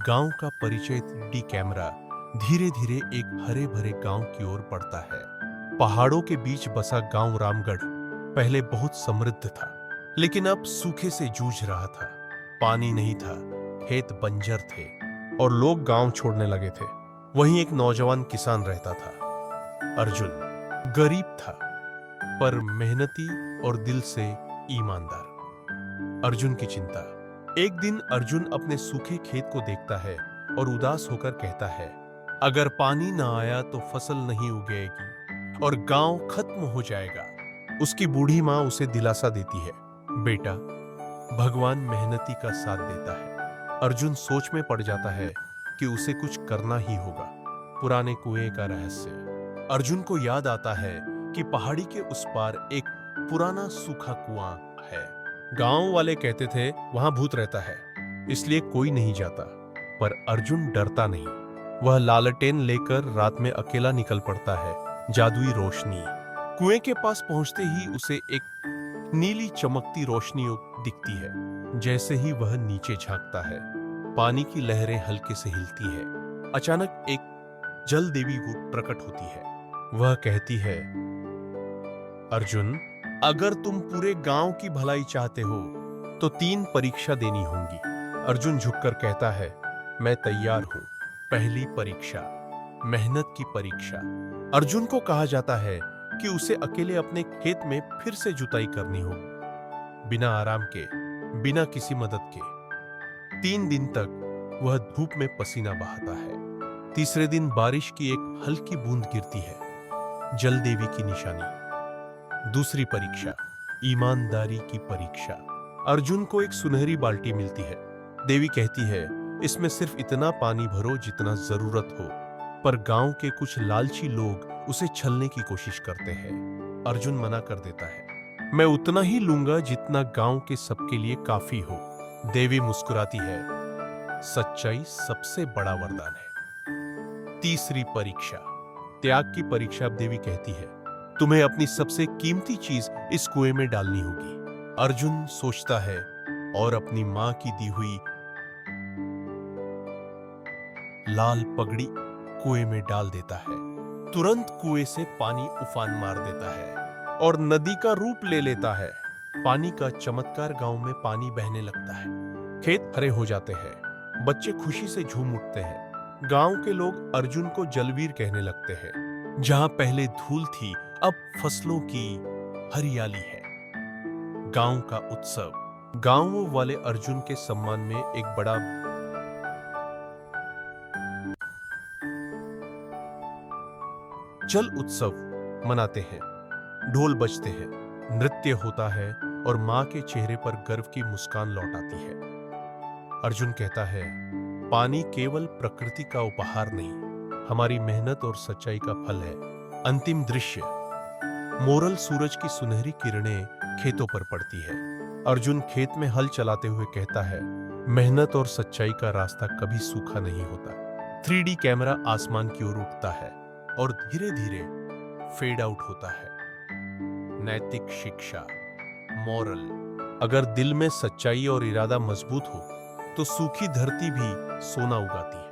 गांव का परिचय 3D कैमरा धीरे धीरे एक हरे भरे गांव की ओर बढ़ता है। पहाड़ों के बीच बसा गांव रामगढ़ पहले बहुत समृद्ध था, लेकिन अब सूखे से जूझ रहा था। पानी नहीं था, खेत बंजर थे और लोग गांव छोड़ने लगे थे। वहीं एक नौजवान किसान रहता था, अर्जुन। गरीब था, पर मेहनती और दिल से ईमानदार। अर्जुन की चिंता। एक दिन अर्जुन अपने सूखे खेत को देखता है और उदास होकर कहता है, अगर पानी ना आया तो फसल नहीं उगेगी और गांव खत्म हो जाएगा। उसकी बूढ़ी मां उसे दिलासा देती है, बेटा, भगवान मेहनती का साथ देता है। अर्जुन सोच में पड़ जाता है कि उसे कुछ करना ही होगा। पुराने कुएं का रहस्य। अर्जुन को याद आता है कि पहाड़ी के उस पार एक पुराना सूखा कुआं है। गांव वाले कहते थे वहां भूत रहता है, इसलिए कोई नहीं जाता। पर अर्जुन डरता नहीं। वह लालटेन लेकर रात में अकेला निकल पड़ता है। जादुई रोशनी। कुएं के पास पहुंचते ही उसे एक नीली चमकती रोशनी दिखती है। जैसे ही वह नीचे झांकता है, पानी की लहरें हल्के से हिलती है। अचानक एक जल देवी प्रकट होती है। वह कहती है, अर्जुन, अगर तुम पूरे गांव की भलाई चाहते हो तो 3 परीक्षा देनी होंगी। अर्जुन झुककर कहता है, मैं तैयार हूं। पहली परीक्षा, मेहनत की परीक्षा। अर्जुन को कहा जाता है कि उसे अकेले अपने खेत में फिर से जुताई करनी होगी, बिना आराम के, बिना किसी मदद के। 3 दिन तक वह धूप में पसीना बहाता है। तीसरे दिन बारिश की एक हल्की बूंद गिरती है, जल देवी की निशानी। दूसरी परीक्षा, ईमानदारी की परीक्षा। अर्जुन को एक सुनहरी बाल्टी मिलती है। देवी कहती है, इसमें सिर्फ इतना पानी भरो जितना जरूरत हो। पर गांव के कुछ लालची लोग उसे छलने की कोशिश करते हैं। अर्जुन मना कर देता है, मैं उतना ही लूंगा जितना गांव के सबके लिए काफी हो। देवी मुस्कुराती है, सच्चाई सबसे बड़ा वरदान है। तीसरी परीक्षा, त्याग की परीक्षा। देवी कहती है, तुम्हें अपनी सबसे कीमती चीज इस कुएं में डालनी होगी। अर्जुन सोचता है और अपनी मां की दी हुई लाल पगड़ी कुएं में डाल देता है। तुरंत कुएं से पानी उफान मार देता है और नदी का रूप ले लेता है। पानी का चमत्कार। गांव में पानी बहने लगता है। खेत हरे हो जाते हैं। बच्चे खुशी से झूम उठते हैं। गांव के लोग अर्जुन को जलवीर कहने लगते हैं। जहां पहले धूल थी, अब फसलों की हरियाली है। गांव का उत्सव। गांव वाले अर्जुन के सम्मान में एक बड़ा जल उत्सव मनाते हैं। ढोल बजते हैं, नृत्य होता है और मां के चेहरे पर गर्व की मुस्कान लौट आती है। अर्जुन कहता है, पानी केवल प्रकृति का उपहार नहीं, हमारी मेहनत और सच्चाई का फल है। अंतिम दृश्य, मोरल सूरज की सुनहरी किरणें खेतों पर पड़ती है। अर्जुन खेत में हल चलाते हुए कहता है, मेहनत और सच्चाई का रास्ता कभी सूखा नहीं होता। 3D कैमरा आसमान की ओर उठता है और धीरे धीरे फेड आउट होता है। नैतिक शिक्षा, मॉरल। अगर दिल में सच्चाई और इरादा मजबूत हो तो सूखी धरती भी सोना उगाती है।